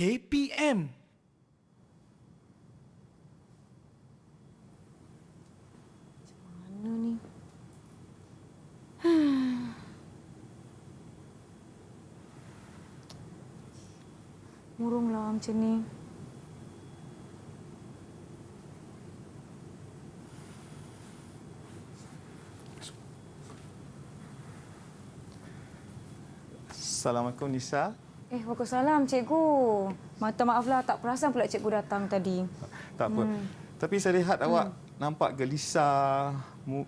KPM. Mana ni? Murunglah macam ni. Assalamualaikum Nisa. Waalaikumsalam cikgu. Minta maaflah tak perasan pula cikgu datang tadi. Tak apa. Tapi saya lihat awak nampak gelisah,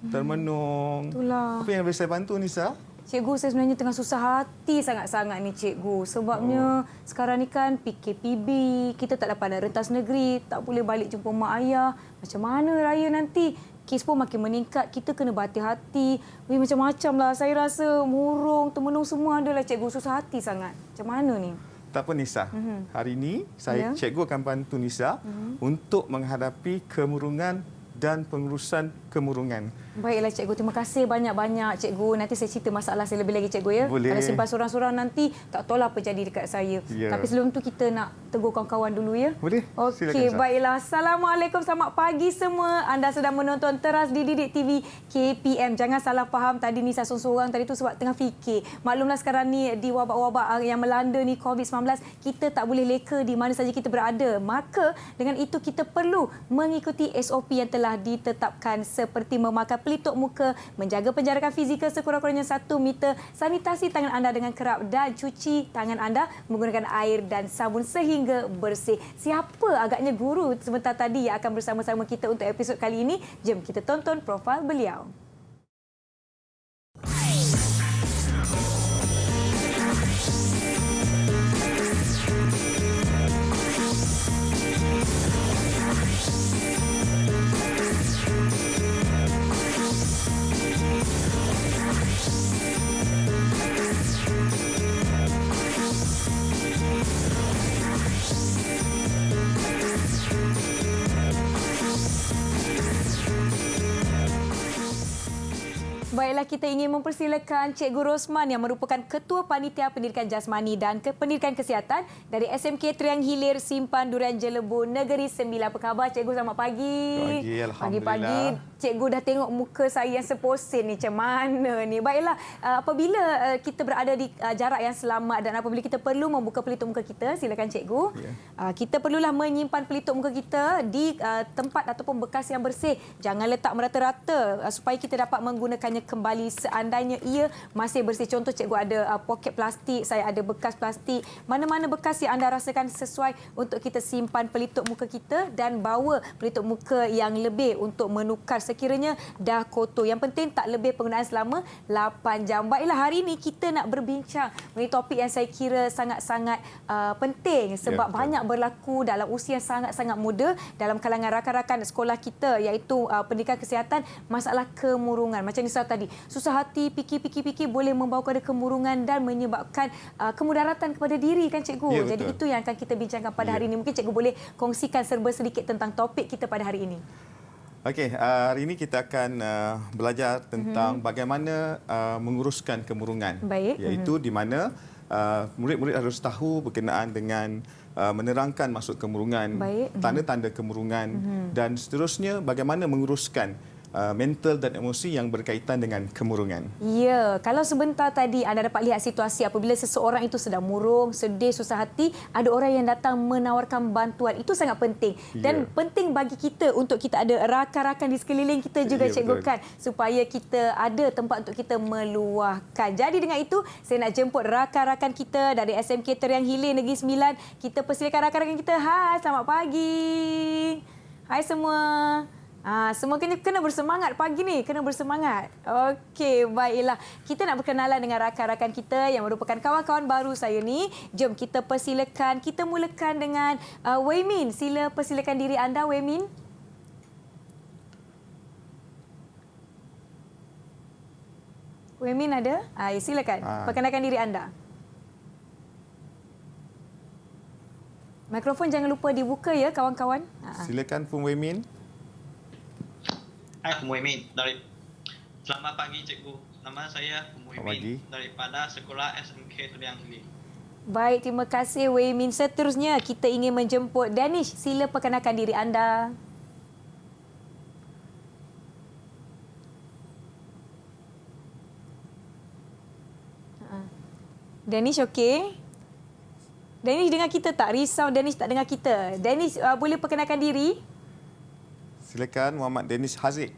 termenung. Itulah. Apa yang boleh saya bantu Nisa? Cikgu, saya sebenarnya tengah susah hati sangat-sangat ni cikgu. Sebabnya sekarang ni kan PKPB, kita tak dapat nak rentas negeri, tak boleh balik jumpa mak ayah. Macam mana raya nanti? Kes pun makin meningkat, kita kena berhati-hati. Macam-macam lah. Saya rasa murung, termenung semua adalah cikgu. Susah hati sangat. Macam mana ni? Tak apa Nisa. Hari ini cikgu akan bantu Nisa untuk menghadapi kemurungan dan pengurusan kemurungan. Baiklah cikgu, terima kasih banyak-banyak cikgu. Nanti saya cerita masalah saya lebih lagi cikgu ya. Boleh. Kalau simpan sorang-sorang nanti tak tahulah apa jadi dekat saya. Ya. Tapi sebelum tu kita nak tegur kawan-kawan dulu ya. Boleh. Okey, baiklah. Assalamualaikum, selamat pagi semua. Anda sedang menonton Teras di Didik TV KPM. Jangan salah faham tadi ni saya sorang-sorang tadi tu sebab tengah fikir. Maklumlah sekarang ni di wabak-wabak yang melanda ni COVID-19, kita tak boleh leka di mana saja kita berada. Maka dengan itu kita perlu mengikuti SOP yang telah ditetapkan seperti memakai pelitup muka, menjaga penjarakan fizikal sekurang-kurangnya 1 meter, sanitasi tangan anda dengan kerap dan cuci tangan anda menggunakan air dan sabun sehingga bersih. Siapa agaknya guru sebentar tadi yang akan bersama-sama kita untuk episod kali ini? Jom kita tonton profil beliau. Baiklah, kita ingin mempersilakan Cikgu Rosman yang merupakan Ketua Panitia Pendidikan Jasmani dan Pendidikan Kesihatan dari SMK Triang Hilir Simpan Durian Jelebu Negeri Sembilan. Apa khabar Cikgu? Selamat pagi. Pagi, alhamdulillah. Pagi-pagi Cikgu dah tengok muka saya yang seposin ni. Macam mana ni? Baiklah, apabila kita berada di jarak yang selamat dan apabila kita perlu membuka pelitup muka kita, silakan Cikgu. Kita perlulah menyimpan pelitup muka kita di tempat ataupun bekas yang bersih. Jangan letak merata-rata supaya kita dapat menggunakannya kembali seandainya ia masih bersih. Contoh cikgu ada poket plastik, saya ada bekas plastik. Mana-mana bekas yang anda rasakan sesuai untuk kita simpan pelitup muka kita dan bawa pelitup muka yang lebih untuk menukar sekiranya dah kotor. Yang penting tak lebih penggunaan selama 8 jam. Baiklah, hari ini kita nak berbincang mengenai topik yang saya kira sangat-sangat penting sebab banyak berlaku dalam usia yang sangat-sangat muda dalam kalangan rakan-rakan sekolah kita iaitu pendidikan kesihatan, masalah kemurungan. Macam Nisa tadi, susah hati, fikir boleh membawa kepada kemurungan dan menyebabkan kemudaratan kepada diri kan cikgu. Ya, jadi itu yang akan kita bincangkan pada hari ini. Mungkin cikgu boleh kongsikan serba sedikit tentang topik kita pada hari ini. Okey, hari ini kita akan belajar tentang bagaimana menguruskan kemurungan. Baik. Iaitu di mana murid-murid harus tahu berkenaan dengan menerangkan maksud kemurungan, tanda-tanda kemurungan dan seterusnya bagaimana menguruskan mental dan emosi yang berkaitan dengan kemurungan. Ya, kalau sebentar tadi anda dapat lihat situasi apabila seseorang itu sedang murung, sedih, susah hati, ada orang yang datang menawarkan bantuan. Itu sangat penting. Dan penting bagi kita untuk kita ada rakan-rakan di sekeliling kita juga cikgu kan, supaya kita ada tempat untuk kita meluahkan. Jadi dengan itu, saya nak jemput rakan-rakan kita dari SMK Triang Hilir Negeri Sembilan. Kita persilakan rakan-rakan kita. Hai, selamat pagi. Hai semua. Semua kena bersemangat pagi ni, kena bersemangat. Okey, baiklah. Kita nak berkenalan dengan rakan-rakan kita yang merupakan kawan-kawan baru saya ni. Jom kita persilakan, kita mulakan dengan Wei Min. Sila persilakan diri anda, Wei Min. Wei Min ada? Silakan, perkenalkan diri anda. Mikrofon jangan lupa dibuka ya, kawan-kawan. Silakan Fung Wei Min. Hai, Fung Wei Min. Selamat pagi cikgu. Nama saya Fung Wei Min daripada Sekolah SMK Triang Hilir. Baik, terima kasih Wei Min. Seterusnya kita ingin menjemput Danish. Sila perkenalkan diri anda. Danish okey? Danish dengar kita tak? Risau Danish tak dengar kita. Danish boleh perkenalkan diri? Silakan Muhammad Danish Haziq.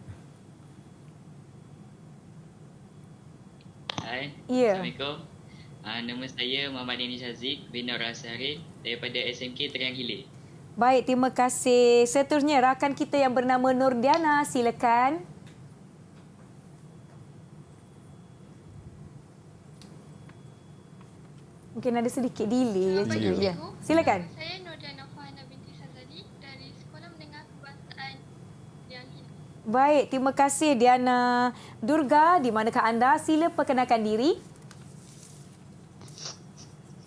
Hai, Ya. Assalamualaikum. Nama saya Muhammad Danish Haziq bin Nur Asari daripada SMK Teriang Hilir. Baik, terima kasih. Seterusnya rakan kita yang bernama Nurdiana, silakan. Mungkin ada sedikit delay. Ya. Silakan. Saya Nurdiana Fahana binti Sazali dari Sekolah Menengah Kebangsaan Teriang Hilir. Baik, terima kasih Diana. Durga, di manakah anda? Sila perkenalkan diri.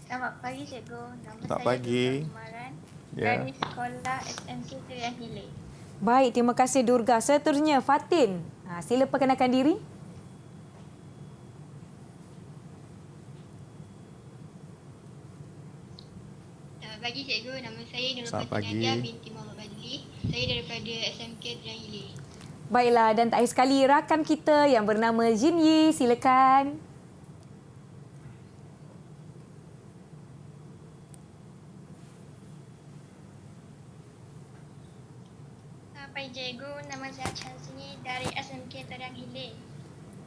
Selamat pagi cikgu. Nama Selamat saya pagi. Durga Kumaran Ya. dari Sekolah SMK Teriang Hilir. Baik, terima kasih Durga. Seterusnya Fatin. Sila perkenalkan diri. Selamat pagi cikgu. Nama saya Nurul Selamat Fatin pagi. Nadia binti Muhammad Badli. Saya daripada SMK Teriang Hilir. Baiklah, dan tak akhir sekali rakan kita yang bernama Jin Yi, silakan. Selamat pagi cikgu. Nama saya Chan Sini dari SMK Teriang Hilir.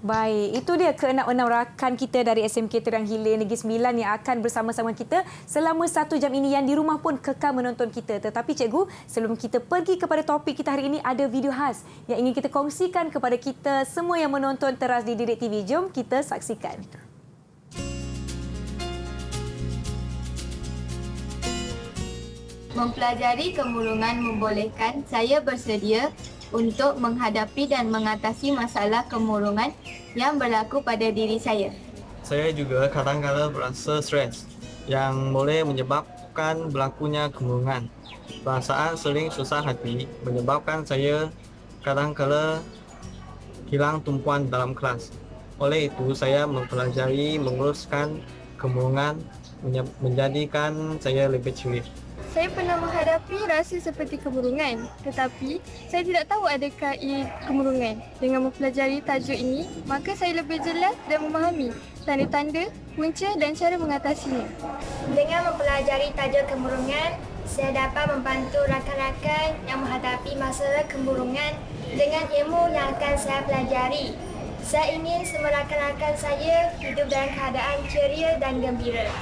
Baik, itu dia ke-6 rakan kita dari SMK Teriang Hilir Negeri Sembilan yang akan bersama-sama kita selama 1 jam ini, yang di rumah pun kekal menonton kita. Tetapi cikgu, sebelum kita pergi kepada topik kita hari ini, ada video khas yang ingin kita kongsikan kepada kita semua yang menonton teras di Didik TV. Jom kita saksikan. Mempelajari kemurungan membolehkan saya bersedia untuk menghadapi dan mengatasi masalah kemurungan yang berlaku pada diri saya. Saya juga kadang-kala berasa stres yang boleh menyebabkan berlakunya kemurungan. Perasaan sering susah hati menyebabkan saya kadang-kala hilang tumpuan dalam kelas. Oleh itu, saya mempelajari menguruskan kemurungan menjadikan saya lebih ceria. Saya pernah menghadapi rasa seperti kemurungan, tetapi saya tidak tahu adakah ia kemurungan. Dengan mempelajari tajuk ini, maka saya lebih jelas dan memahami tanda-tanda, punca dan cara mengatasinya. Dengan mempelajari tajuk kemurungan, saya dapat membantu rakan-rakan yang menghadapi masalah kemurungan dengan ilmu yang akan saya pelajari. Saya ingin semua rakan-rakan saya hidup dalam keadaan ceria dan gembira.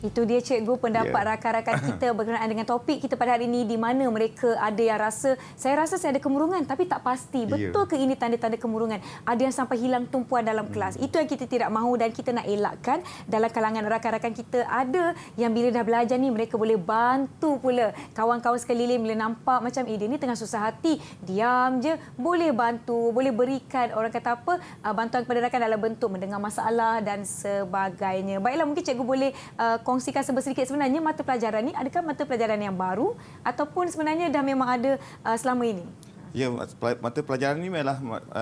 Itu dia cikgu pendapat rakan-rakan kita berkenaan dengan topik kita pada hari ini, di mana mereka ada yang rasa saya ada kemurungan tapi tak pasti. Betul ke ini tanda-tanda kemurungan? Ada yang sampai hilang tumpuan dalam kelas. Itu yang kita tidak mahu dan kita nak elakkan. Dalam kalangan rakan-rakan kita ada yang bila dah belajar ni mereka boleh bantu pula kawan-kawan sekeliling bila nampak macam dia ni tengah susah hati, diam je, boleh bantu, boleh berikan orang kata apa, bantuan kepada rakan dalam bentuk mendengar masalah dan sebagainya. Baiklah, mungkin cikgu boleh kongsikan sedikit sebenarnya mata pelajaran ni, adakah mata pelajaran yang baru ataupun sebenarnya dah memang ada selama ini? Ya, mata pelajaran ini adalah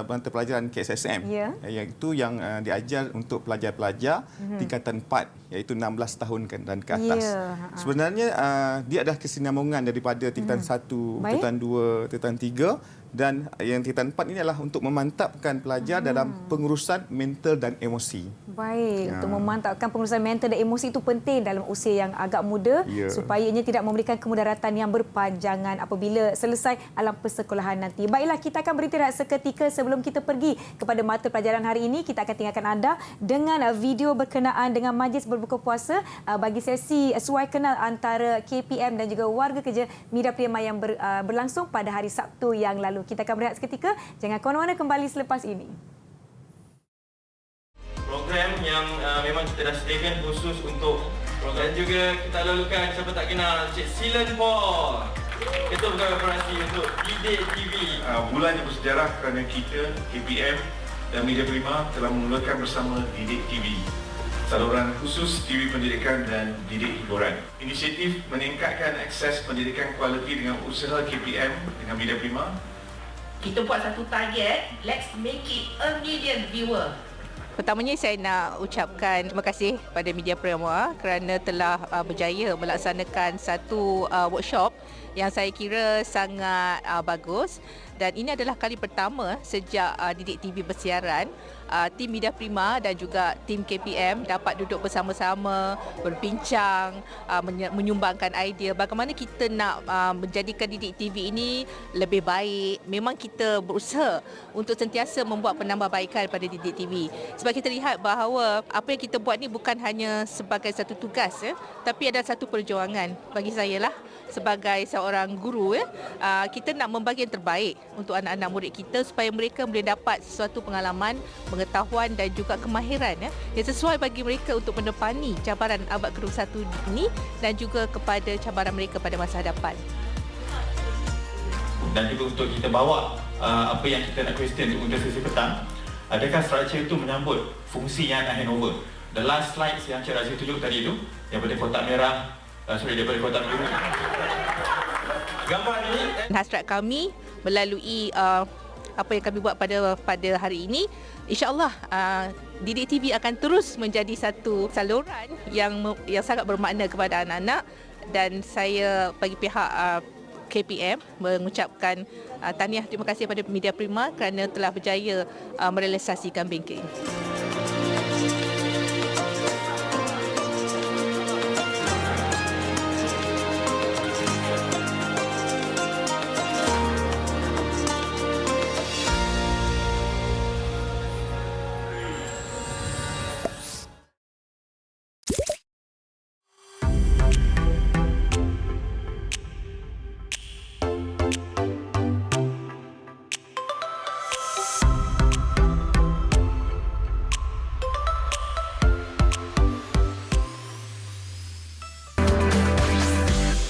mata pelajaran KSSM. Ya. Iaitu yang diajar untuk pelajar-pelajar tingkatan 4, iaitu 16 tahun dan ke atas. Ya. Sebenarnya dia adalah kesinambungan daripada tingkatan 1, tingkatan 2, tingkatan 3, dan yang tingkatan 4 ini adalah untuk memantapkan pelajar dalam pengurusan mental dan emosi. Baik, untuk memantapkan pengurusan mental dan emosi itu penting dalam usia yang agak muda supaya ia tidak memberikan kemudaratan yang berpanjangan apabila selesai alam persekolahan nanti. Baiklah, kita akan beristirahat seketika sebelum kita pergi kepada mata pelajaran hari ini. Kita akan tinggalkan anda dengan video berkenaan dengan majlis berbuka puasa bagi sesi suai kenal antara KPM dan juga warga kerja Media Prima yang berlangsung pada hari Sabtu yang lalu. Kita akan berehat seketika. Jangan ke mana-mana, kembali selepas ini. Program yang memang kita dah sediakan khusus untuk program. Dan juga kita lalukan, siapa tak kenal, Cik Silen Paul, Ketua Pegawai Operasi untuk Didik TV. Bulan yang bersejarah kerana kita, KPM dan Media Prima telah memulakan bersama Didik TV, saluran khusus TV pendidikan dan didik hiburan. Inisiatif meningkatkan akses pendidikan kualiti dengan usaha KPM dengan Media Prima. Kita buat satu target, let's make it 1 million viewer. Pertamanya saya nak ucapkan terima kasih pada Media Prima kerana telah berjaya melaksanakan satu workshop yang saya kira sangat bagus, dan ini adalah kali pertama sejak Didik TV bersiaran tim Media Prima dan juga tim KPM dapat duduk bersama-sama berbincang, menyumbangkan idea bagaimana kita nak menjadikan Didik TV ini lebih baik. Memang kita berusaha untuk sentiasa membuat penambahbaikan pada Didik TV. Sebab kita lihat bahawa apa yang kita buat ni bukan hanya sebagai satu tugas, tapi ada satu perjuangan bagi saya lah sebagai seorang guru. Kita nak membagi yang terbaik untuk anak-anak murid kita supaya mereka boleh dapat sesuatu pengalaman, pengetahuan dan juga kemahiran yang sesuai bagi mereka untuk menepani cabaran abad ke-21 ini dan juga kepada cabaran mereka pada masa hadapan. Dan juga untuk kita bawa apa yang kita nak question untuk sesi petang, adakah struktur itu menyambut fungsi yang nak handover? The last slides yang Cik Razif tunjuk tadi itu, daripada kotak merah, daripada kotak biru. Gambar ini hasrat kami melalui apa yang kami buat pada hari ini, insya-Allah Didik TV akan terus menjadi satu saluran yang sangat bermakna kepada anak-anak, dan saya bagi pihak KPM mengucapkan tahniah, terima kasih kepada Media Prima kerana telah berjaya merealisasikan bengkel ini.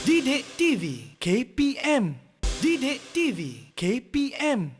Didik TV KPM. Didik TV KPM.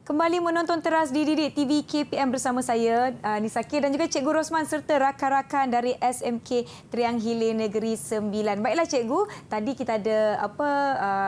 Kembali menonton teras di Didik TV KPM bersama saya, Nisa K dan juga Cikgu Rosman serta rakan-rakan dari SMK Triang Hilir Negeri 9. Baiklah Cikgu, tadi kita ada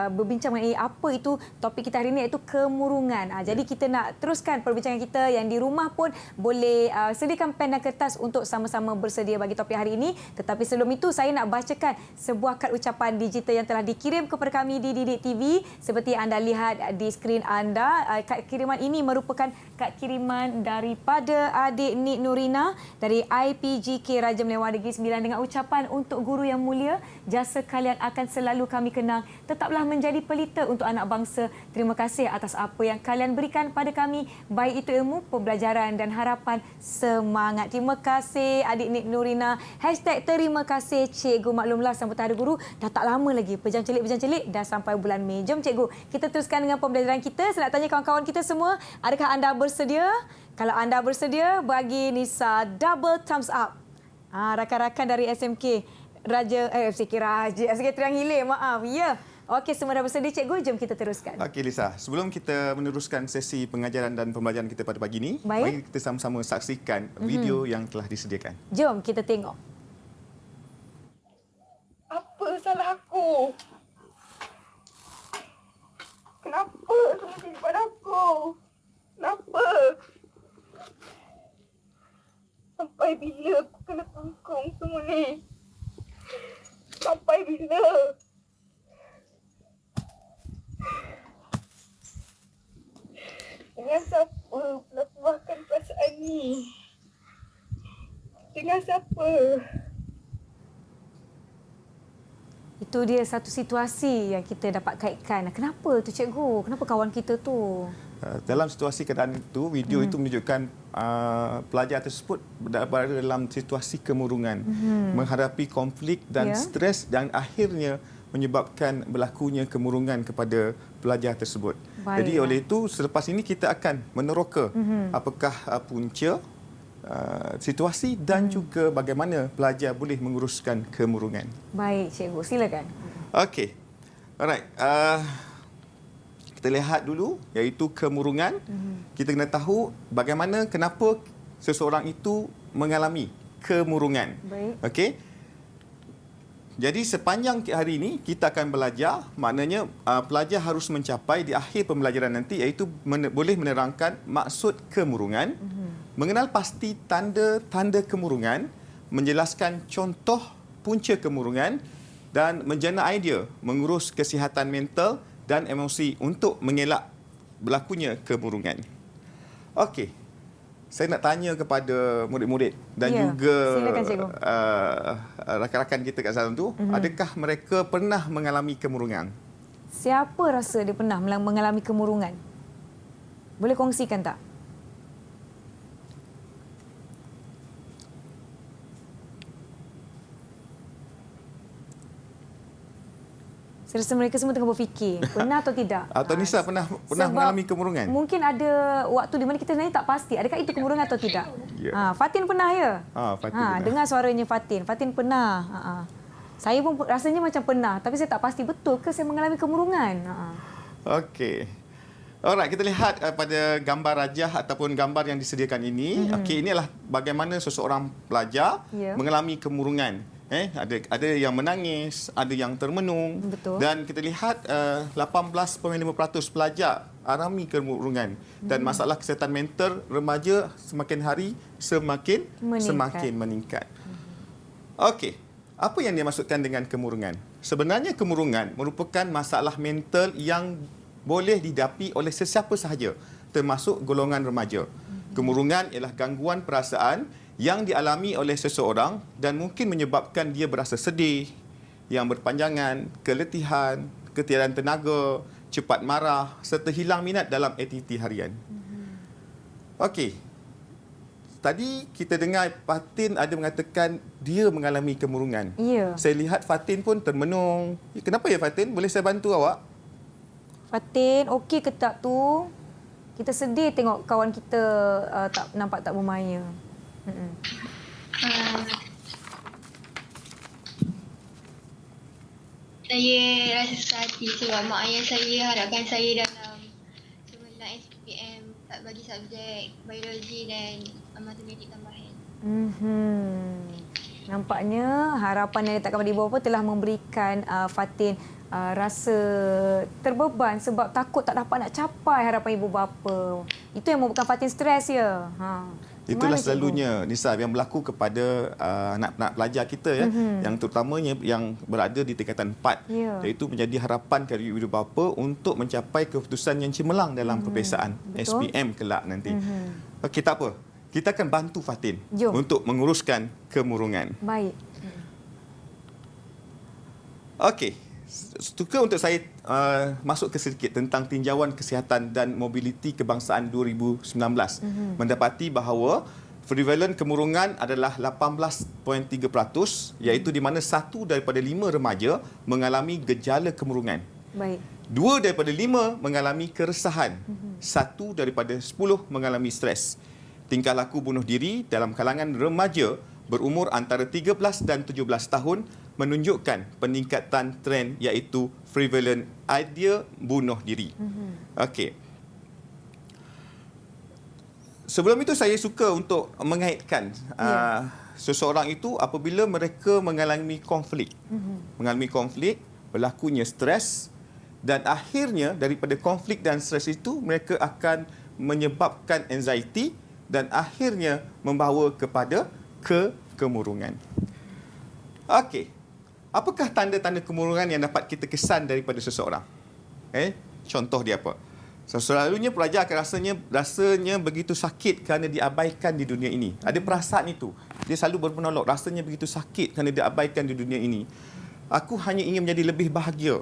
berbincang mengenai apa itu topik kita hari ini, iaitu kemurungan. Jadi kita nak teruskan perbincangan kita. Yang di rumah pun boleh sediakan pen dan kertas untuk sama-sama bersedia bagi topik hari ini. Tetapi sebelum itu saya nak bacakan sebuah kad ucapan digital yang telah dikirim kepada kami di Didik TV. Seperti yang anda lihat di skrin anda, kad kiriman ini merupakan kad kiriman daripada adik Nik Nurina dari IPGK Raja Melewah Negeri 9 dengan ucapan, untuk guru yang mulia, jasa kalian akan selalu kami kenang. Tetaplah menjadi pelita untuk anak bangsa. Terima kasih atas apa yang kalian berikan pada kami, baik itu ilmu, pembelajaran dan harapan. Semangat. Terima kasih adik Nik Nurina. #terima kasih Cikgu. Maklumlah sambutan Hari Guru dah tak lama lagi. Pejam celik dah sampai bulan Mei. Jom Cikgu, kita teruskan dengan pembelajaran kita. Saya nak tanya kawan-kawan kita semua, adakah anda bersedia? Kalau anda bersedia, bagi Nisa double thumbs up. Rakan-rakan dari SMK SMK Triang Hilir, maaf. Ya. Okey, semua dah bersedia Cikgu, jom kita teruskan. Okey Lisa, sebelum kita meneruskan sesi pengajaran dan pembelajaran kita pada pagi ini, mari kita sama-sama saksikan video yang telah disediakan. Jom kita tengok. Apa salah aku? Kenapa semua jadi pada aku? Kenapa? Sampai bila aku kena tanggung semua ni? Sampai bila? Dengan siapa melakukan perasaan ni? Dengan siapa? Itu dia satu situasi yang kita dapat kaitkan. Kenapa tu Cikgu? Kenapa kawan kita tu? Dalam situasi keadaan itu, video itu menunjukkan pelajar tersebut berada dalam situasi kemurungan, menghadapi konflik dan stres, dan akhirnya menyebabkan berlakunya kemurungan kepada pelajar tersebut. Baik. Jadi oleh itu, selepas ini kita akan meneroka apakah punca situasi dan juga bagaimana pelajar boleh menguruskan kemurungan. Baik, cikgu, silakan. Okey. Alright. Kita lihat dulu iaitu kemurungan. Kita kena tahu kenapa seseorang itu mengalami kemurungan. Baik. Okey. Jadi sepanjang hari ini kita akan belajar, maknanya pelajar harus mencapai di akhir pembelajaran nanti iaitu boleh menerangkan maksud kemurungan, mengenal pasti tanda-tanda kemurungan, menjelaskan contoh punca kemurungan dan menjana idea mengurus kesihatan mental dan emosi untuk mengelak berlakunya kemurungan. Okey. Saya nak tanya kepada murid-murid dan juga rakan-rakan kita kat dalam tu, adakah mereka pernah mengalami kemurungan? Siapa rasa dia pernah mengalami kemurungan? Boleh kongsikan tak? Saya rasa mereka semua tengah berfikir, pernah atau tidak? Atau Nisa pernah mengalami kemurungan? Mungkin ada waktu di mana kita sebenarnya tak pasti, adakah itu kemurungan atau tidak? Ya. Fatin pernah ya? Fatin pernah. Dengar suaranya Fatin. Fatin pernah. Saya pun rasanya macam pernah, tapi saya tak pasti betul ke saya mengalami kemurungan. Okey. Alright, kita lihat pada gambar rajah ataupun gambar yang disediakan ini. Okey, ini adalah bagaimana seseorang pelajar mengalami kemurungan. Ada yang menangis, ada yang termenung. Betul. Dan kita lihat 18.5% pelajar alami kemurungan dan masalah kesihatan mental remaja semakin hari semakin meningkat. Okey, apa yang dimaksudkan dengan kemurungan? Sebenarnya kemurungan merupakan masalah mental yang boleh didapi oleh sesiapa sahaja, termasuk golongan remaja. Kemurungan ialah gangguan perasaan yang dialami oleh seseorang dan mungkin menyebabkan dia berasa sedih, yang berpanjangan, keletihan, ketiadaan tenaga, cepat marah serta hilang minat dalam aktiviti harian. Okey. Tadi kita dengar Fatin ada mengatakan dia mengalami kemurungan. Ya. Saya lihat Fatin pun termenung. Kenapa ya Fatin? Boleh saya bantu awak? Fatin, okey ke tak tu? Kita sedih tengok kawan kita nampak tak bermaya. Saya rasa susah hati sebab mak ayah saya harapkan saya dalam cemerlang SPM tak bagi subjek biologi dan matematik tambahan. Nampaknya harapan yang diletakkan pada ibu bapa telah memberikan Fatin rasa terbeban sebab takut tak dapat nak capai harapan ibu bapa. Itu yang membuatkan Fatin stres ya. Itulah selalunya Nisa yang berlaku kepada anak-anak pelajar kita yang terutamanya yang berada di tingkatan 4 iaitu menjadi harapan dari ibu bapa untuk mencapai keputusan yang cemerlang dalam peperiksaan SPM kelak nanti. Okey, tak apa. Kita akan bantu Fatin untuk menguruskan kemurungan. Baik. Okey. Suka untuk saya masuk ke sedikit tentang tinjauan kesihatan dan mobiliti kebangsaan 2019. Mendapati bahawa prevalent kemurungan adalah 18.3% iaitu di mana 1 daripada 5 remaja mengalami gejala kemurungan. Baik. 2 daripada 5 mengalami keresahan. 1 daripada 10 mengalami stres. Tingkah laku bunuh diri dalam kalangan remaja berumur antara 13 dan 17 tahun menunjukkan peningkatan trend iaitu prevalent idea bunuh diri. Okey. Sebelum itu saya suka untuk mengaitkan seseorang itu apabila mereka mengalami konflik. Mengalami konflik, berlakunya stres dan akhirnya daripada konflik dan stres itu mereka akan menyebabkan anxiety dan akhirnya membawa kepada kemurungan. Okey. Apakah tanda-tanda kemurungan yang dapat kita kesan daripada seseorang? Contoh dia apa? Selalunya pelajar akan rasanya begitu sakit kerana diabaikan di dunia ini. Ada perasaan itu. Dia selalu berpenolok. Rasanya begitu sakit kerana diabaikan di dunia ini. Aku hanya ingin menjadi lebih bahagia.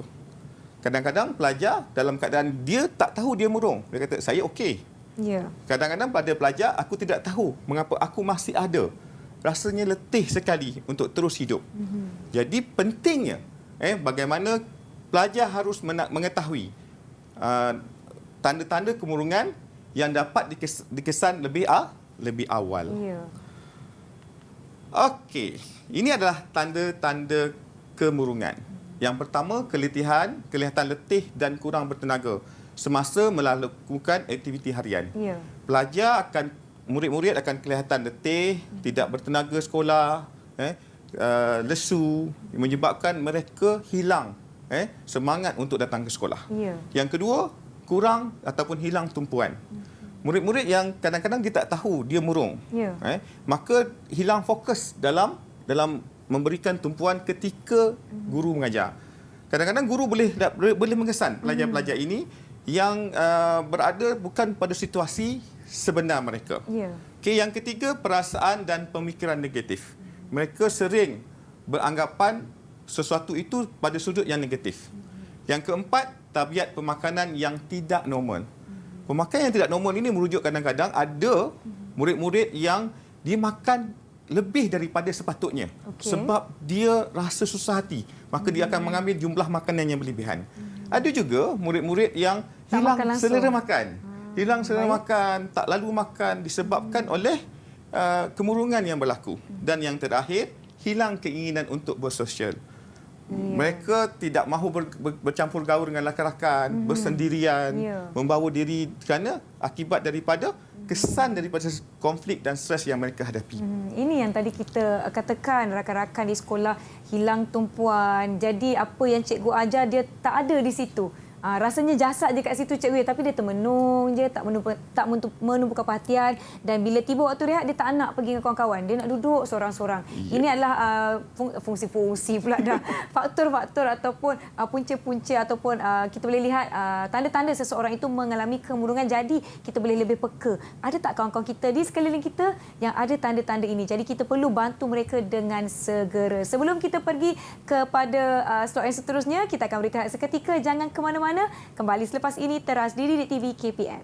Kadang-kadang pelajar dalam keadaan dia tak tahu dia murung. Dia kata, saya okey. Kadang-kadang pada pelajar, aku tidak tahu mengapa aku masih ada. Rasanya letih sekali untuk terus hidup. Jadi pentingnya bagaimana pelajar harus mengetahui tanda-tanda kemurungan yang dapat dikesan lebih lebih awal. Ya. Okey, ini adalah tanda-tanda kemurungan. Yang pertama, keletihan, kelihatan letih dan kurang bertenaga semasa melakukan aktiviti harian. Ya. Murid-murid akan kelihatan letih, tidak bertenaga sekolah, lesu, menyebabkan mereka hilang semangat untuk datang ke sekolah. Ya. Yang kedua, kurang ataupun hilang tumpuan. Murid-murid yang kadang-kadang dia tak tahu dia murung, Ya. maka hilang fokus dalam memberikan tumpuan ketika guru mengajar. Kadang-kadang guru boleh mengesan pelajar-pelajar ini yang berada bukan pada situasi sebenar mereka. Ya. Okey, yang ketiga, perasaan dan pemikiran negatif. Mereka sering beranggapan sesuatu itu pada sudut yang negatif. Yang keempat, tabiat pemakanan yang tidak normal. Pemakanan yang tidak normal ini merujuk kadang-kadang ada murid-murid yang dia makan lebih daripada sepatutnya. Sebab dia rasa susah hati, maka dia akan mengambil jumlah makanan yang berlebihan. Ada juga murid-murid yang hilang selera makan. Hilang selera makan, tak lalu makan disebabkan oleh kemurungan yang berlaku. Dan yang terakhir, hilang keinginan untuk bersosial. Mereka tidak mahu bercampur gaul dengan rakan-rakan, bersendirian, membawa diri kerana akibat daripada kesan daripada konflik dan stres yang mereka hadapi. Ini yang tadi kita katakan, rakan-rakan di sekolah hilang tumpuan. Jadi apa yang cikgu ajar dia tak ada di situ. Rasanya jasad je kat situ cikgu, tapi dia termenung je, tak menumpukan perhatian, dan bila tiba waktu rehat dia tak nak pergi dengan kawan-kawan, dia nak duduk seorang-seorang. Ini adalah fungsi-fungsi pula dah, faktor-faktor ataupun punca-punca ataupun kita boleh lihat tanda-tanda seseorang itu mengalami kemurungan. Jadi kita boleh lebih peka. Ada tak kawan-kawan kita di sekeliling kita yang ada tanda-tanda ini? Jadi kita perlu bantu mereka dengan segera. Sebelum kita pergi kepada slot yang seterusnya, kita akan berehat seketika. Jangan ke mana-mana. Kembali selepas ini, teras di Didik TV KPM.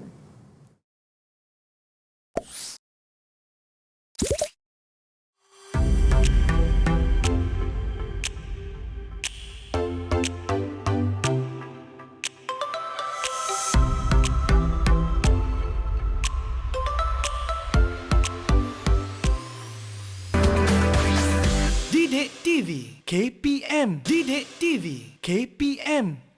Didik TV KPM. Didik TV KPM.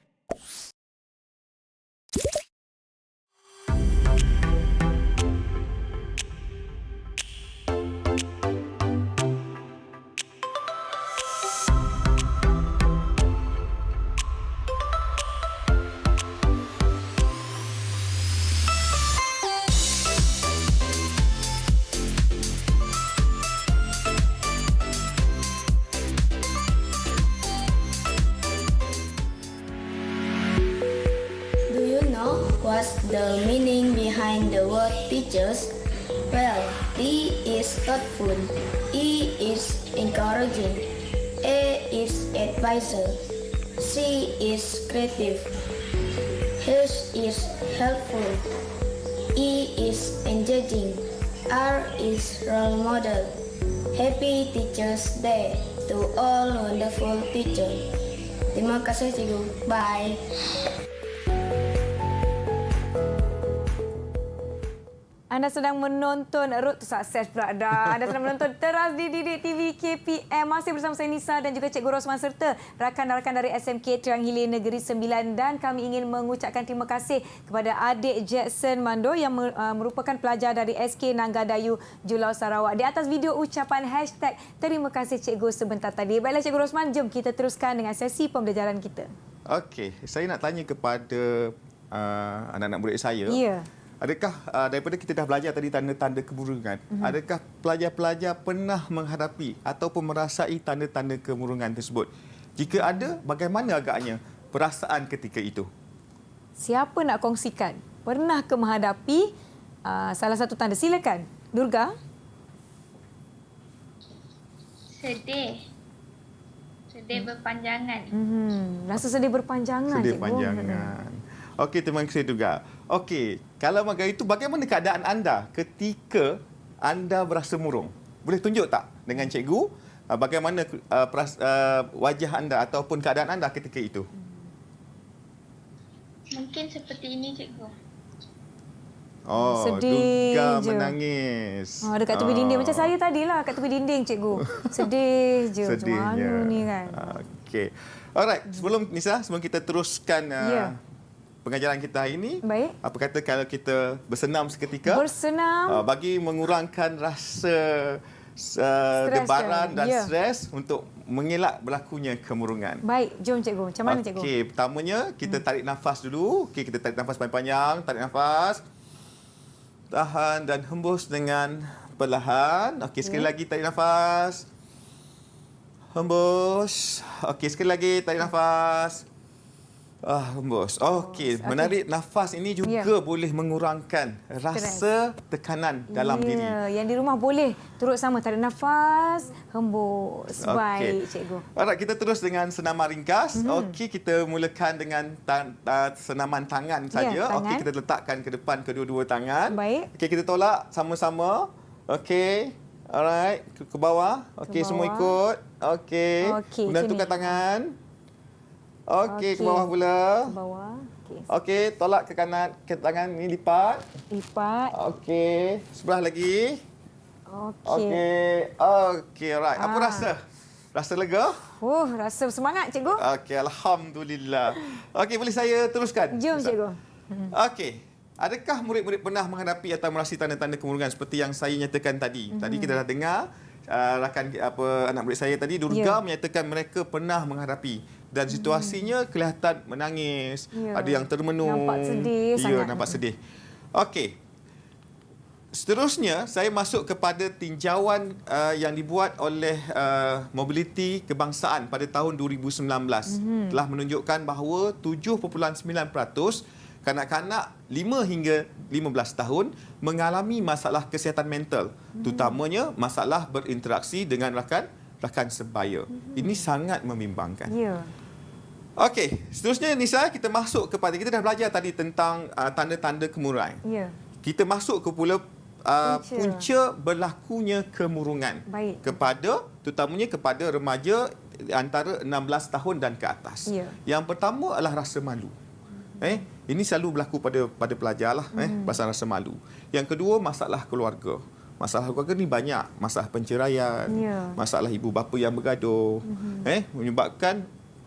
What's the meaning behind the word teachers? Well, T is thoughtful, E is encouraging, A is advisor, C is creative, H is helpful, E is engaging, R is role model. Happy Teachers Day to all wonderful teachers. Terima kasih cikgu. Bye. Anda sedang menonton Road to Success pula dah. Anda sedang menonton Teras di Didik TV KPM. Masih bersama saya Nisa dan juga Cikgu Rosman serta rakan-rakan dari SMK Triang Hilir Negeri Sembilan. Dan kami ingin mengucapkan terima kasih kepada adik Jackson Mando yang merupakan pelajar dari SK Nanggadayu Julau Sarawak. Di atas video ucapan hashtag terima kasih cikgu sebentar tadi. Baiklah Cikgu Rosman, jom kita teruskan dengan sesi pembelajaran kita. Okey, saya nak tanya kepada anak-anak murid saya. Ya. Adakah daripada kita dah belajar tadi tanda-tanda kemurungan, adakah pelajar-pelajar pernah menghadapi ataupun merasai tanda-tanda kemurungan tersebut? Jika ada, bagaimana agaknya perasaan ketika itu? Siapa nak kongsikan? Pernah ke menghadapi salah satu tanda? Silakan. Durga. Sedih. Sedih berpanjangan. Rasa sedih berpanjangan. Sedih berpanjangan. Okey, terima kasih juga. Okey, kalau macam itu, bagaimana keadaan anda ketika anda berasa murung? Boleh tunjuk tak dengan cikgu bagaimana wajah anda ataupun keadaan anda ketika itu? Mungkin seperti ini cikgu. Oh, sedih duga je. menangis. Dekat tepi dinding. Macam saya tadilah kat tepi dinding, cikgu. Sedih je. Sedihnya. Macam mana ni kan? Okey. Alright, sebelum Nisa, sebelum kita teruskan pengajaran kita hari ini, baik. Apa kata kalau kita bersenam seketika? Bersenam. Bagi mengurangkan rasa debaran dan stres untuk mengelak berlakunya kemurungan. Baik, jom cikgu. Macam mana cikgu? Okey, pertamanya kita tarik nafas dulu. Okey, kita tarik nafas panjang-panjang, tarik nafas. Tahan dan hembus dengan perlahan. Okey, sekali lagi tarik nafas. Hembus. Okey, sekali lagi tarik nafas. Hembus. Okey, menarik nafas ini juga boleh mengurangkan rasa tekanan dalam diri. Yang di rumah boleh turut sama tarik nafas, hembus. Baik, cikgu. Alright, kita terus dengan senaman ringkas. Okey, kita mulakan dengan senaman tangan saja. Okey, kita letakkan ke depan kedua-dua tangan. Baik. Okey, kita tolak sama-sama. Okey. Alright, ke bawah. Okey, semua ikut. Okey. Kemudian tukar tangan. Okey, ke bawah pula. Ke bawah. Okey, tolak ke kanan, ke tangan ni lipat. Lipat. Okey, sebelah lagi. Okey. Okey, alright. Apa rasa? Rasa lega? Rasa semangat, cikgu. Okey, alhamdulillah. Okey, boleh saya teruskan? Jom, cikgu. Okey. Adakah murid-murid pernah menghadapi atau merasai tanda-tanda kemurungan seperti yang saya nyatakan tadi? Tadi kita dah dengar rakan anak murid saya tadi Durga menyatakan mereka pernah menghadapi dan situasinya kelihatan menangis, ada yang termenung. Nampak sedih sangat. Nampak sedih. Okey. Seterusnya saya masuk kepada tinjauan yang dibuat oleh Mobiliti Kebangsaan pada tahun 2019 telah menunjukkan bahawa 7.9% kanak-kanak 5 hingga 15 tahun mengalami masalah kesihatan mental, terutamanya masalah berinteraksi dengan rakan sebaya. Ini sangat membimbangkan. Okey, seterusnya Nisa, kita masuk kepada, kita dah belajar tadi tentang tanda-tanda kemurungan. Kita masuk ke pula punca berlakunya kemurungan. Terutamanya kepada remaja antara 16 tahun dan ke atas. Yang pertama adalah rasa malu. Ini selalu berlaku pada pelajarlah, pasal rasa malu. Yang kedua, masalah keluarga. Masalah keluarga ni banyak, masalah penceraian, masalah ibu bapa yang bergaduh,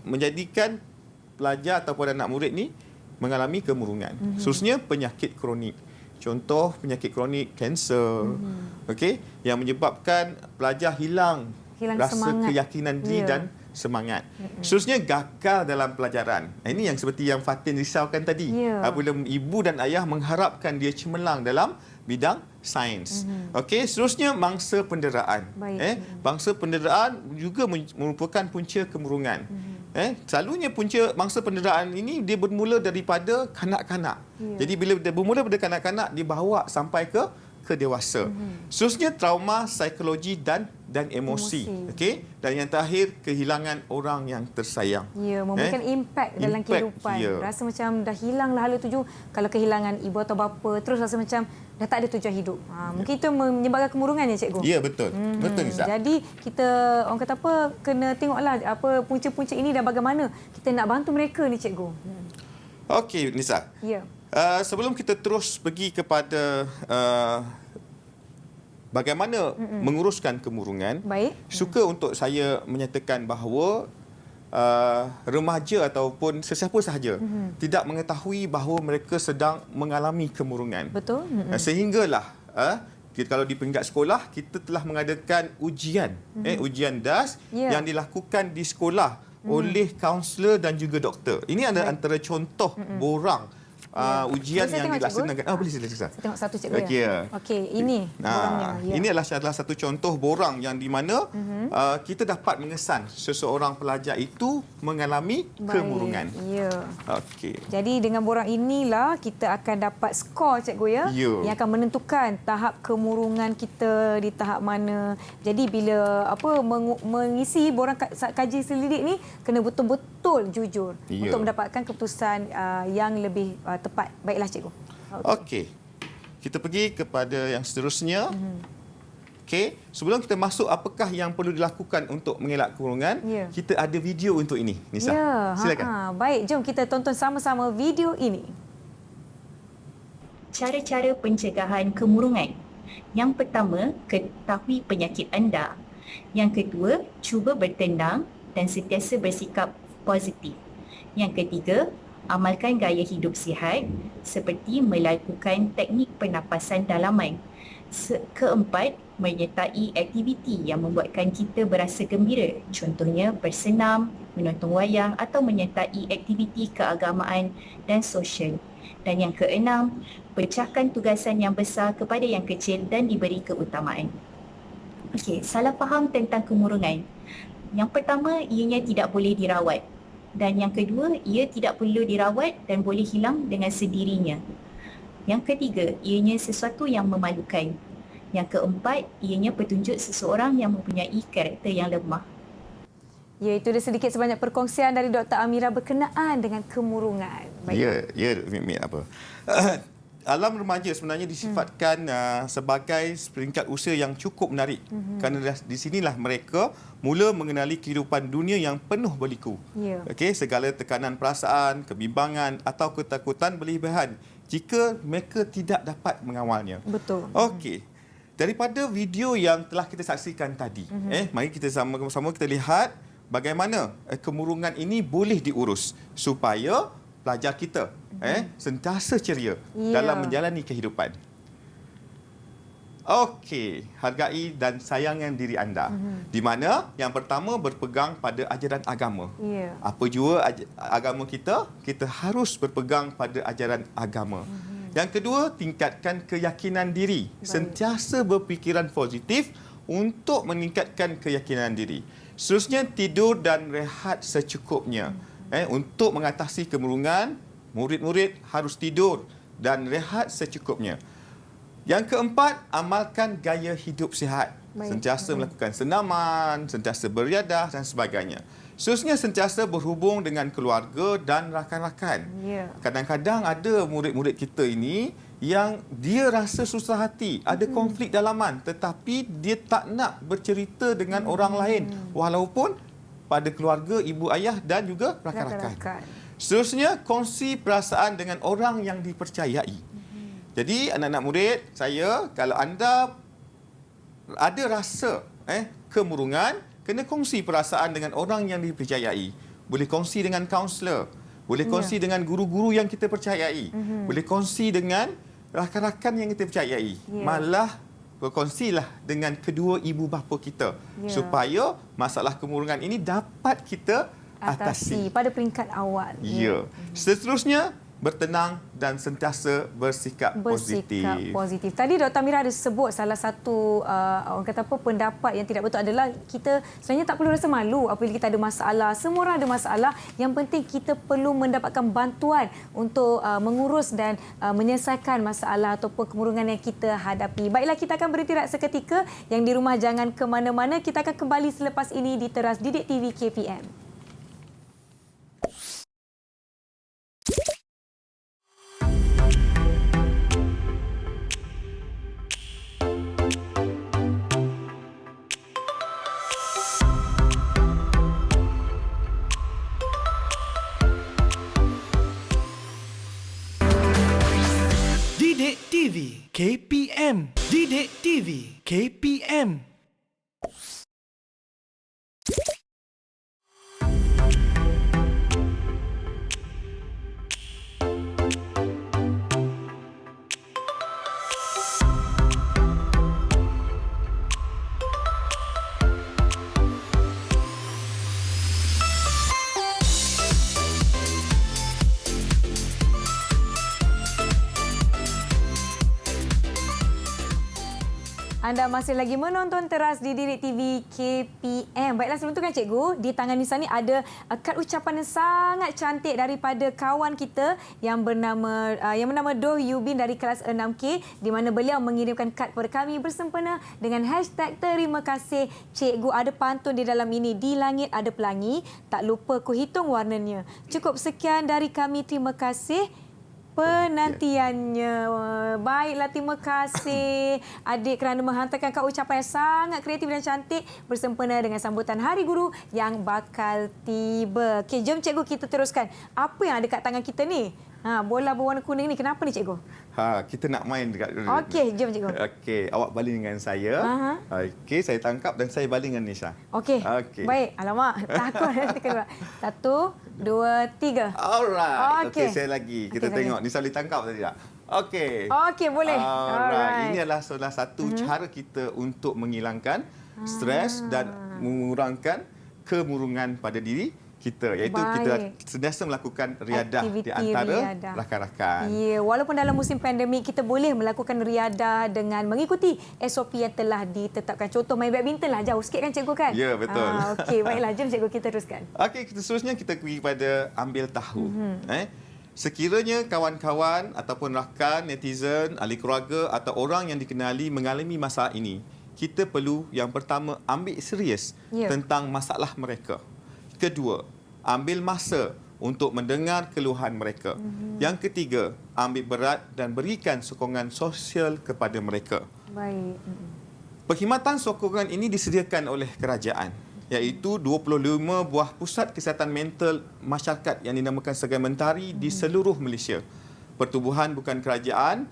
menjadikan pelajar ataupun anak murid ni mengalami kemurungan. Khususnya penyakit kronik. Contoh penyakit kronik kanser, yang menyebabkan pelajar hilang rasa semangat, keyakinan diri dan semangat. Khususnya gagal dalam pelajaran. Ini yang seperti yang Fatin risaukan tadi. Apabila ibu dan ayah mengharapkan dia cemerlang dalam bidang sains. Seterusnya mangsa penderaan. Bangsa penderaan juga merupakan punca kemurungan. Selalunya punca mangsa penderaan ini dia bermula daripada kanak-kanak. Jadi bila dia bermula daripada kanak-kanak, dibawa sampai ke dewasa. Seterusnya trauma psikologi dan emosi. Dan yang terakhir, kehilangan orang yang tersayang. Memberikan impak dalam kehidupan. Rasa macam dah hilanglah hala tuju. Kalau kehilangan ibu atau bapa, terus rasa macam dah tak ada tujuan hidup. Mungkin itu menyebabkan kemurungan ya, cikgu? Ya, betul. Betul, Nisa. Jadi kita orang kata apa, kena tengoklah apa punca-punca ini dan bagaimana kita nak bantu mereka ni, cikgu. Okey, Nisa. Sebelum kita terus pergi kepada bagaimana menguruskan kemurungan, suka untuk saya menyatakan bahawa remaja ataupun sesiapa sahaja tidak mengetahui bahawa mereka sedang mengalami kemurungan. Betul. Sehinggalah kalau di peringkat sekolah kita telah mengadakan ujian, ujian DAS yang dilakukan di sekolah oleh kaunselor dan juga doktor. Ini antara contoh borang ujian yang dilaksanakan. Boleh sila. Saya tengok satu, cikgu. Okey, ini borangnya. Ini adalah satu contoh borang yang di mana kita dapat mengesan seseorang pelajar itu mengalami kemurungan. Okey. Jadi dengan borang inilah kita akan dapat skor, cikgu yang akan menentukan tahap kemurungan kita di tahap mana. Jadi bila mengisi borang kaji selidik ni kena betul-betul jujur untuk mendapatkan keputusan yang lebih tepat. Baiklah, cikgu. Okey. Kita pergi kepada yang seterusnya. Okey, sebelum kita masuk apakah yang perlu dilakukan untuk mengelak kemurungan, kita ada video untuk ini, Nisa. Silakan. Baik, jom kita tonton sama-sama video ini. cara-cara pencegahan kemurungan. Yang pertama, ketahui penyakit anda. Yang kedua, cuba bertenang dan sentiasa bersikap positif. Yang ketiga, amalkan gaya hidup sihat seperti melakukan teknik pernafasan dalaman. Keempat, menyertai aktiviti yang membuatkan kita berasa gembira. Contohnya bersenam, menonton wayang atau menyertai aktiviti keagamaan dan sosial. Dan yang keenam, pecahkan tugasan yang besar kepada yang kecil dan diberi keutamaan. Okey, salah faham tentang kemurungan. Yang pertama, ianya tidak boleh dirawat. Dan yang kedua, ia tidak perlu dirawat dan boleh hilang dengan sendirinya. Yang ketiga, ianya sesuatu yang memalukan. Yang keempat, ianya petunjuk seseorang yang mempunyai karakter yang lemah. Ya, itu dia sedikit sebanyak perkongsian dari Dr. Amira berkenaan dengan kemurungan. Ya, apa? Alam remaja sebenarnya disifatkan sebagai peringkat usia yang cukup menarik. Kerana di sinilah mereka mula mengenali kehidupan dunia yang penuh berliku. Okey, segala tekanan perasaan, kebimbangan atau ketakutan berlebihan jika mereka tidak dapat mengawalnya. Betul. Okey. Daripada video yang telah kita saksikan tadi, mari kita sama-sama kita lihat bagaimana kemurungan ini boleh diurus supaya pelajar kita sentiasa ceria dalam menjalani kehidupan. Okey, hargai dan sayangkan diri anda. Di mana yang pertama berpegang pada ajaran agama. Apa jua agama kita, kita harus berpegang pada ajaran agama. Yang kedua, tingkatkan keyakinan diri. Sentiasa berfikiran positif untuk meningkatkan keyakinan diri. Seterusnya, tidur dan rehat secukupnya. Untuk mengatasi kemurungan, murid-murid harus tidur dan rehat secukupnya. Yang keempat, amalkan gaya hidup sihat. Sentiasa melakukan senaman, sentiasa beriadah dan sebagainya. Seterusnya, sentiasa berhubung dengan keluarga dan rakan-rakan. Kadang-kadang ada murid-murid kita ini yang dia rasa susah hati, ada konflik dalaman, tetapi dia tak nak bercerita dengan orang lain walaupun pada keluarga, ibu ayah dan juga rakan-rakan. Seterusnya, kongsi perasaan dengan orang yang dipercayai. Jadi, anak-anak murid saya, kalau anda ada rasa kemurungan, kena kongsi perasaan dengan orang yang dipercayai. Boleh kongsi dengan kaunselor, boleh kongsi dengan guru-guru yang kita percayai, boleh kongsi dengan rakan-rakan yang kita percayai. Malah berkongsilah dengan kedua ibu bapa kita supaya masalah kemurungan ini dapat kita atasi pada peringkat awal. Seterusnya, bertenang dan sentiasa bersikap positif. Tadi Dr. Amira ada sebut salah satu orang kata apa, pendapat yang tidak betul adalah kita sebenarnya tak perlu rasa malu apabila kita ada masalah. Semua orang ada masalah. Yang penting kita perlu mendapatkan bantuan untuk mengurus dan menyelesaikan masalah ataupun kemurungan yang kita hadapi. Baiklah, kita akan berhenti seketika. Yang di rumah jangan ke mana-mana. Kita akan kembali selepas ini di Teras Didik TV KPM. Didik TV KPM. Didik TV KPM. Anda masih lagi menonton Teras di Didik TV KPM. Baiklah, sebelum itu kan cikgu, di tangan Nisa ni ada kad ucapan yang sangat cantik daripada kawan kita yang bernama Doh Yubin dari kelas 6K, di mana beliau mengirimkan kad kepada kami bersempena dengan hashtag terima kasih cikgu. Ada pantun di dalam ini, di langit ada pelangi, tak lupa ku hitung warnanya. Cukup sekian dari kami, terima kasih penantiannya. Baiklah, terima kasih adik kerana menghantarkan kad ucapan yang sangat kreatif dan cantik bersempena dengan sambutan Hari Guru yang bakal tiba. Okey, jom cikgu kita teruskan. Apa yang ada kat tangan kita ni? Bola berwarna kuning ni kenapa ni cikgu? Kita nak main dekat. Okey, jom cikgu. Okey, awak baling dengan saya. Okey, saya tangkap dan saya baling dengan Nisha. Okey. Baik. Alamak, takut nanti kedua. 1, 2, 3. Alright. Okey, saya lagi. Kita tengok Nisha boleh tangkap atau tidak. Okey. Okey, boleh. Alright. Ini adalah salah satu cara kita untuk menghilangkan stres dan mengurangkan kemurungan pada diri kita, iaitu kita sentiasa melakukan riadah di antara rakan-rakan. Ya, walaupun dalam musim pandemik kita boleh melakukan riadah dengan mengikuti SOP yang telah ditetapkan. Contoh main badminton lah, jauh sikit kan cikgu kan? Ya, betul. Okey, baiklah, jom cikgu kita teruskan. Okey, seterusnya kita pergi pada ambil tahu. Sekiranya kawan-kawan ataupun rakan, netizen, ahli keluarga atau orang yang dikenali mengalami masalah ini, kita perlu yang pertama ambil serius tentang masalah mereka. Kedua, ambil masa untuk mendengar keluhan mereka. Yang ketiga, ambil berat dan berikan sokongan sosial kepada mereka. Baik. Perkhidmatan sokongan ini disediakan oleh kerajaan, iaitu 25 buah pusat kesihatan mental masyarakat yang dinamakan sebagai mentari di seluruh Malaysia. Pertubuhan bukan kerajaan,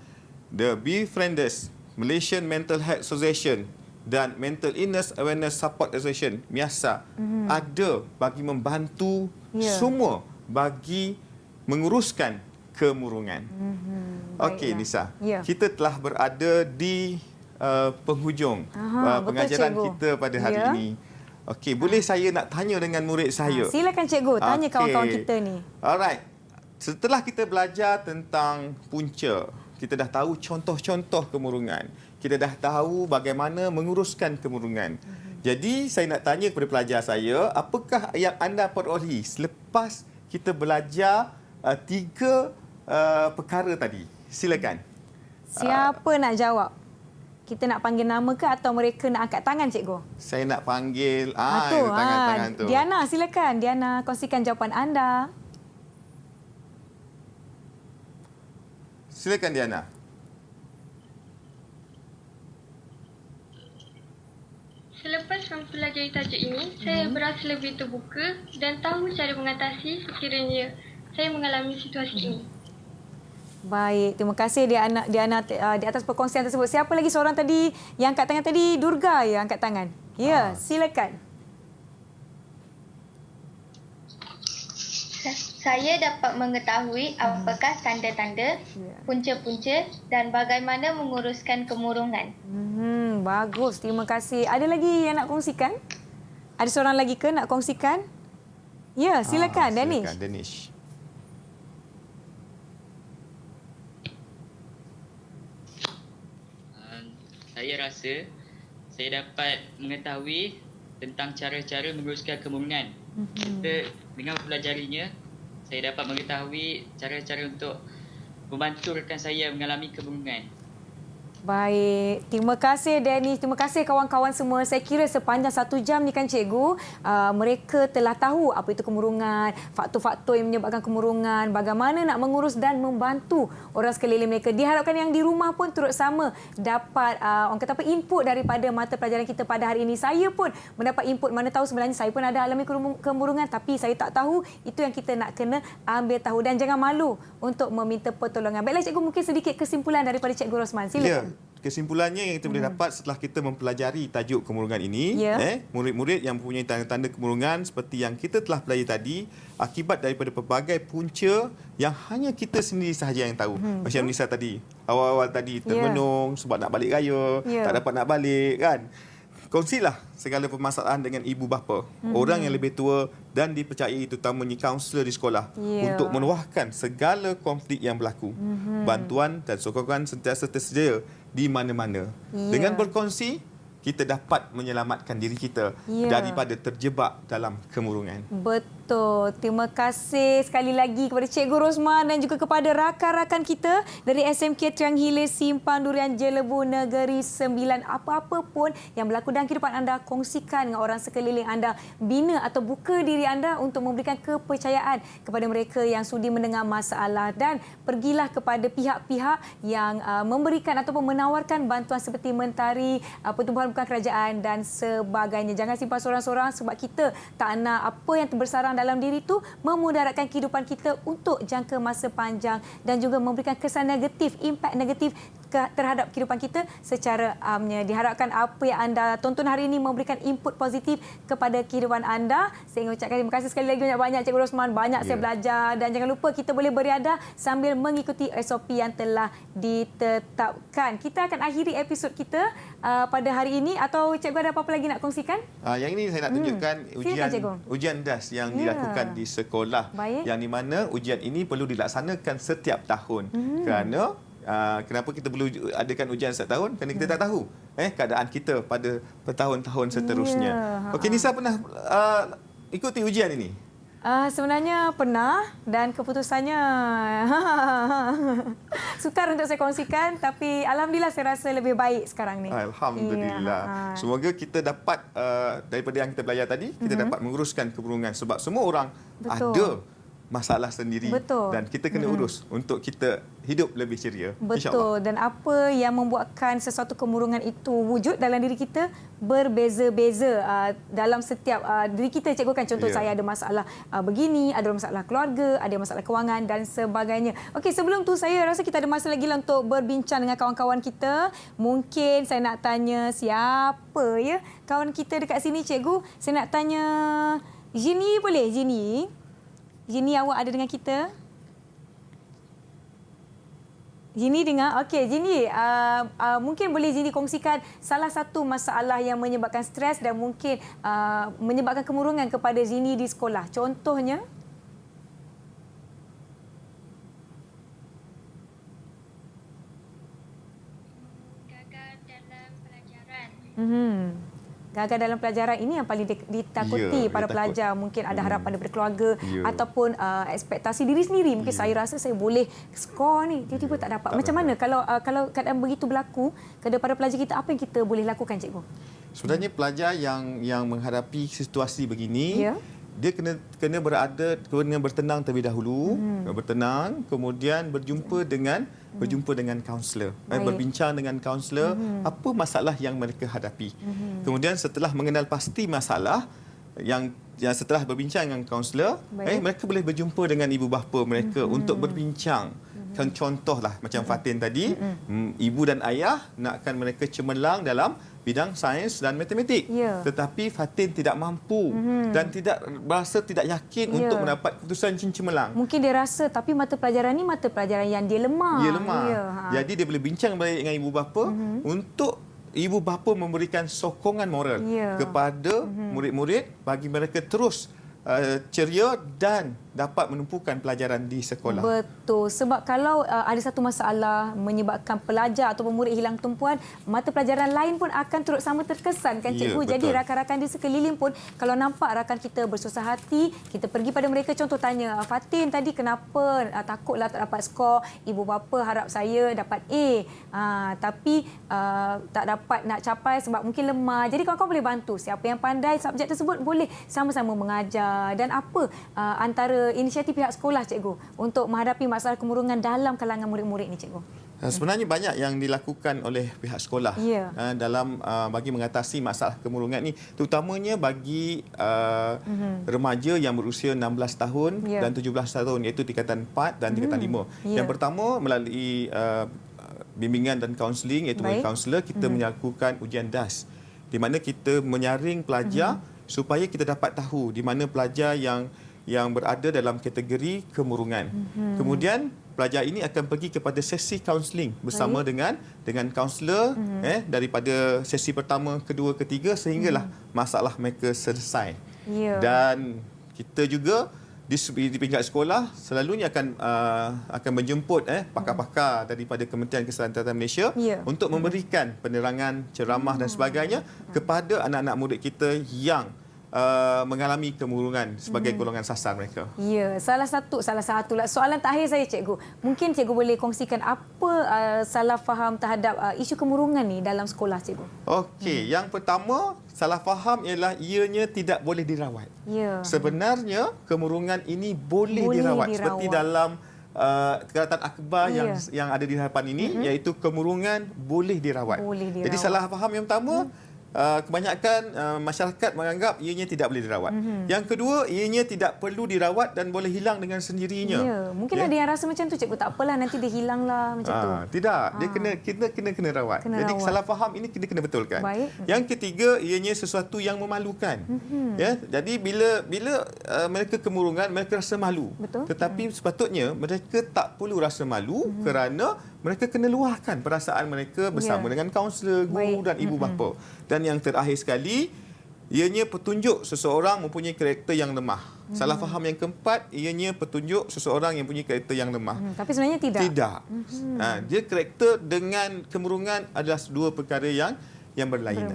The Befrienders, Malaysian Mental Health Association dan Mental Illness Awareness Support Association, MIASA, ada bagi membantu semua bagi menguruskan kemurungan. Okey, Nisa. Kita telah berada di penghujung pengajaran kita pada hari ini. Okey, boleh saya nak tanya dengan murid saya? Silakan cikgu, tanya kawan-kawan kita ni. Alright. Setelah kita belajar tentang punca, kita dah tahu contoh-contoh kemurungan. Kita dah tahu bagaimana menguruskan kemurungan. Jadi, saya nak tanya kepada pelajar saya, apakah yang anda perolehi selepas kita belajar 3 perkara tadi? Silakan. Siapa nak jawab? Kita nak panggil nama ke atau mereka nak angkat tangan, cikgu? Saya nak panggil tangan-tangan tu. Diana, silakan. Diana, kongsikan jawapan anda. Silakan, Diana. Selepas mempelajari tajuk ini, saya berasa lebih terbuka dan tahu cara mengatasi sekiranya saya mengalami situasi ini. Baik, terima kasih Diana di atas perkongsian tersebut. Siapa lagi seorang tadi yang angkat tangan tadi? Durga ya angkat tangan. Ya, silakan. Saya dapat mengetahui apakah tanda-tanda, punca-punca dan bagaimana menguruskan kemurungan. Bagus, terima kasih. Ada lagi yang nak kongsikan? Ada seorang lagi ke nak kongsikan? Ya, silakan, Danish. Silakan, Danish. Saya rasa saya dapat mengetahui tentang cara-cara menguruskan kemurungan. Kita dengan mempelajarinya, saya dapat mengetahui cara-cara untuk membantu rekan saya mengalami kemurungan. Baik, terima kasih Danny, terima kasih kawan-kawan semua. Saya kira sepanjang 1 jam ni kan cikgu, mereka telah tahu apa itu kemurungan, faktor-faktor yang menyebabkan kemurungan, bagaimana nak mengurus dan membantu orang sekeliling mereka. Diharapkan yang di rumah pun turut sama dapat orang kata apa input daripada mata pelajaran kita pada hari ini. Saya pun mendapat input, mana tahu sebenarnya saya pun ada alami kemurungan tapi saya tak tahu. Itu yang kita nak kena ambil tahu dan jangan malu untuk meminta pertolongan. Baiklah cikgu, mungkin sedikit kesimpulan daripada Cikgu Rosman. Silakan. Kesimpulannya yang kita boleh dapat setelah kita mempelajari tajuk kemurungan ini, murid-murid yang mempunyai tanda-tanda kemurungan seperti yang kita telah pelajari tadi, akibat daripada pelbagai punca yang hanya kita sendiri sahaja yang tahu. Macam Nisa tadi, awal-awal tadi termenung sebab nak balik raya, tak dapat nak balik kan. Kongsilah segala permasalahan dengan ibu bapa, orang yang lebih tua dan dipercayai terutamanya kaunselor di sekolah untuk meluahkan segala konflik yang berlaku. Bantuan dan sokongan sentiasa tersedia di mana-mana. Dengan berkongsi, kita dapat menyelamatkan diri kita daripada terjebak dalam kemurungan. Betul. Terima kasih sekali lagi kepada Cikgu Rosman dan juga kepada rakan-rakan kita dari SMK Triang Hilir Simpang Durian Jelebu Negeri Sembilan. Apa-apa pun yang berlaku dalam kehidupan anda, kongsikan dengan orang sekeliling anda. Bina atau buka diri anda untuk memberikan kepercayaan kepada mereka yang sudi mendengar masalah dan pergilah kepada pihak-pihak yang memberikan ataupun menawarkan bantuan seperti mentari, pertubuhan bukan kerajaan dan sebagainya. Jangan simpan seorang-seorang sebab kita tak nak apa yang bersarang dalam diri tu memudaratkan kehidupan kita untuk jangka masa panjang dan juga memberikan kesan negatif, impak negatif terhadap kehidupan kita secara amnya. Diharapkan apa yang anda tonton hari ini memberikan input positif kepada kehidupan anda. Saya ingin ucapkan terima kasih sekali lagi banyak-banyak Cikgu Rosman. Banyak saya belajar dan jangan lupa kita boleh beriadah sambil mengikuti SOP yang telah ditetapkan. Kita akan akhiri episod kita pada hari ini atau Cikgu ada apa-apa lagi nak kongsikan? Yang ini saya nak tunjukkan ujian DAS yang dilakukan di sekolah. Baik. Yang di mana ujian ini perlu dilaksanakan setiap tahun. Kerana kenapa kita perlu adakan ujian setiap tahun? Kerana kita tak tahu keadaan kita pada bertahun-tahun seterusnya. Okey, Nisa pernah ikuti ujian ini? Sebenarnya pernah dan keputusannya sukar untuk saya kongsikan, tapi alhamdulillah saya rasa lebih baik sekarang ni. Alhamdulillah. Semoga kita dapat daripada yang kita belajar tadi, kita dapat menguruskan keburungan sebab semua orang ada masalah sendiri dan kita kena urus untuk kita hidup lebih ceria. Betul. Dan apa yang membuatkan sesuatu kemurungan itu wujud dalam diri kita berbeza-beza dalam setiap diri kita. Cikgu kan contoh saya ada masalah begini, ada masalah keluarga, ada masalah kewangan dan sebagainya. Okey, sebelum tu saya rasa kita ada masa lagi lah untuk berbincang dengan kawan-kawan kita. Mungkin saya nak tanya siapa ya kawan kita dekat sini Cikgu. Saya nak tanya Jini boleh? Jini, awak ada dengan kita? Jini dengar? Okey, Jini, mungkin boleh Jini kongsikan salah satu masalah yang menyebabkan stres dan mungkin menyebabkan kemurungan kepada Jini di sekolah. Contohnya? Gagal dalam pelajaran. Gagal dalam pelajaran ini yang paling ditakuti para pelajar. Mungkin ada harapan daripada keluarga ataupun ekspektasi diri sendiri. Mungkin saya rasa saya boleh skor ni, tiba-tiba tak dapat. Macam mana kalau keadaan begitu berlaku kepada pelajar kita, apa yang kita boleh lakukan, Cikgu? Sebenarnya pelajar yang menghadapi situasi begini, dia kena bertenang terlebih dahulu, bertenang, kemudian berjumpa dengan kaunselor, berbincang dengan kaunselor apa masalah yang mereka hadapi. Kemudian setelah mengenal pasti masalah yang setelah berbincang dengan kaunselor, mereka boleh berjumpa dengan ibu bapa mereka untuk berbincang. Contohlah macam Fatin tadi, ibu dan ayah nakkan mereka cemerlang dalam bidang sains dan matematik. Tetapi Fatin tidak mampu dan tidak yakin untuk mendapat keputusan cemerlang. Mungkin dia rasa tapi mata pelajaran ni mata pelajaran yang dia lemah. Jadi dia boleh bincang balik dengan ibu bapa untuk ibu bapa memberikan sokongan moral kepada murid-murid bagi mereka terus ceria dan dapat menumpukan pelajaran di sekolah. Betul. Sebab kalau ada satu masalah menyebabkan pelajar atau murid hilang tumpuan, mata pelajaran lain pun akan turut sama terkesan kan Cikgu. Jadi rakan-rakan di sekeliling pun kalau nampak rakan kita bersusah hati, kita pergi pada mereka, contoh tanya, Fatin tadi kenapa takutlah tak dapat skor, ibu bapa harap saya dapat A, tapi tak dapat nak capai sebab mungkin lemah. Jadi kawan-kawan boleh bantu. Siapa yang pandai subjek tersebut boleh sama-sama mengajar. Dan apa antara inisiatif pihak sekolah, Cikgu, untuk menghadapi masalah kemurungan dalam kalangan murid-murid ni, Cikgu? Sebenarnya banyak yang dilakukan oleh pihak sekolah dalam bagi mengatasi masalah kemurungan ni, terutamanya bagi remaja yang berusia 16 tahun dan 17 tahun, iaitu tingkatan 4 dan tingkatan 5. Yang pertama, melalui bimbingan dan kaunseling, iaitu bagi kaunselor, kita melakukan ujian DAS di mana kita menyaring pelajar supaya kita dapat tahu di mana pelajar yang berada dalam kategori kemurungan. Kemudian pelajar ini akan pergi kepada sesi kaunseling bersama dengan kaunselor daripada sesi pertama, kedua, ketiga sehinggalah masalah mereka selesai. Dan kita juga di pihak sekolah selalunya akan menjemput pakar-pakar daripada Kementerian Keselamatan Malaysia untuk memberikan penerangan, ceramah dan sebagainya kepada anak-anak murid kita yang mengalami kemurungan sebagai golongan sasar mereka. Ya, salah satu lah. Soalan terakhir saya, Cikgu. Mungkin Cikgu boleh kongsikan apa salah faham terhadap isu kemurungan ni dalam sekolah, Cikgu? Okey, yang pertama, salah faham ialah ianya tidak boleh dirawat. Sebenarnya kemurungan ini boleh dirawat. Seperti dalam Keratan Akhbar yang ada di hadapan ini, iaitu kemurungan boleh dirawat. Jadi salah faham yang pertama, kebanyakan masyarakat menganggap ianya tidak boleh dirawat. Yang kedua, ianya tidak perlu dirawat dan boleh hilang dengan sendirinya. Ya, mungkin ada yang rasa macam tu, cikgu, tak apalah nanti dia hilang lah macam tu. Tidak, dia kena rawat. Jadi salah faham ini kita kena betulkan. Baik. Yang ketiga, ianya sesuatu yang memalukan. Ya, jadi bila mereka kemurungan, mereka rasa malu. Betul. Tetapi sepatutnya mereka tak perlu rasa malu kerana mereka kena luahkan perasaan mereka bersama dengan kaunselor, guru dan ibu bapa. Dan yang terakhir sekali, ianya petunjuk seseorang mempunyai karakter yang lemah. Salah faham yang keempat, ianya petunjuk seseorang yang mempunyai karakter yang lemah. Tapi sebenarnya tidak. Tidak. Dia karakter dengan kemurungan adalah dua perkara yang berlainan.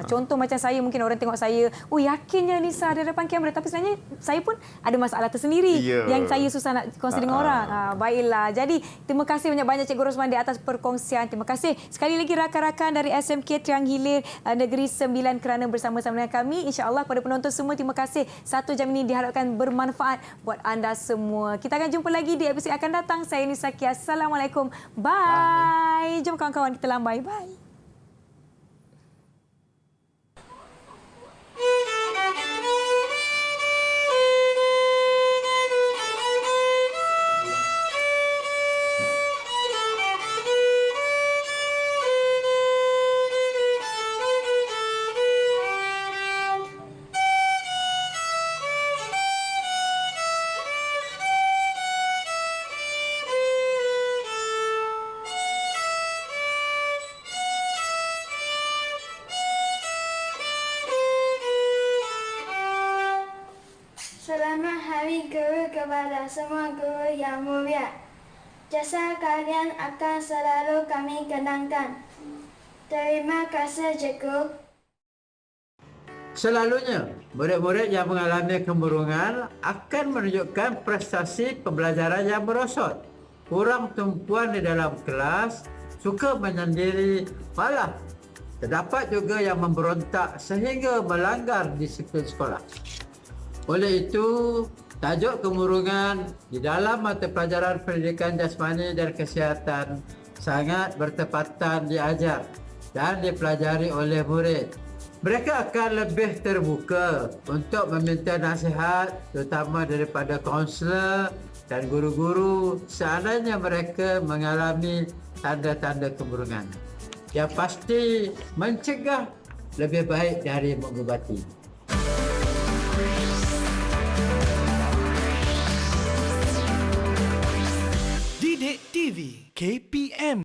Contoh macam saya, mungkin orang tengok saya, yakinnya Nisa ada depan kamera, tapi sebenarnya saya pun ada masalah tersendiri yang saya susah nak kongsi dengan orang. Baiklah. Jadi terima kasih banyak-banyak Cikgu Rosmandi atas perkongsian. Terima kasih sekali lagi rakan-rakan dari SMK Triang Hilir Negeri 9 kerana bersama-sama dengan kami. InsyaAllah kepada penonton semua, terima kasih. 1 jam ini diharapkan bermanfaat buat anda semua. Kita akan jumpa lagi di episod akan datang. Saya Nisa Kia. Assalamualaikum. Bye. Jom kawan-kawan kita lambai. Bye. Selamat Hari Guru kepada semua guru yang mulia. Jasa kalian akan selalu kami kenangkan. Terima kasih, Cikgu. Selalunya, murid-murid yang mengalami kemurungan akan menunjukkan prestasi pembelajaran yang merosot, kurang tumpuan di dalam kelas, suka menyendiri, malah terdapat juga yang memberontak sehingga melanggar disiplin sekolah. Oleh itu, tajuk kemurungan di dalam mata pelajaran pendidikan jasmani dan kesihatan sangat bertepatan diajar dan dipelajari oleh murid. Mereka akan lebih terbuka untuk meminta nasihat, terutama daripada kaunselor dan guru-guru seandainya mereka mengalami tanda-tanda kemurungan. Yang pasti, mencegah lebih baik dari mengubati. Didik TV KPM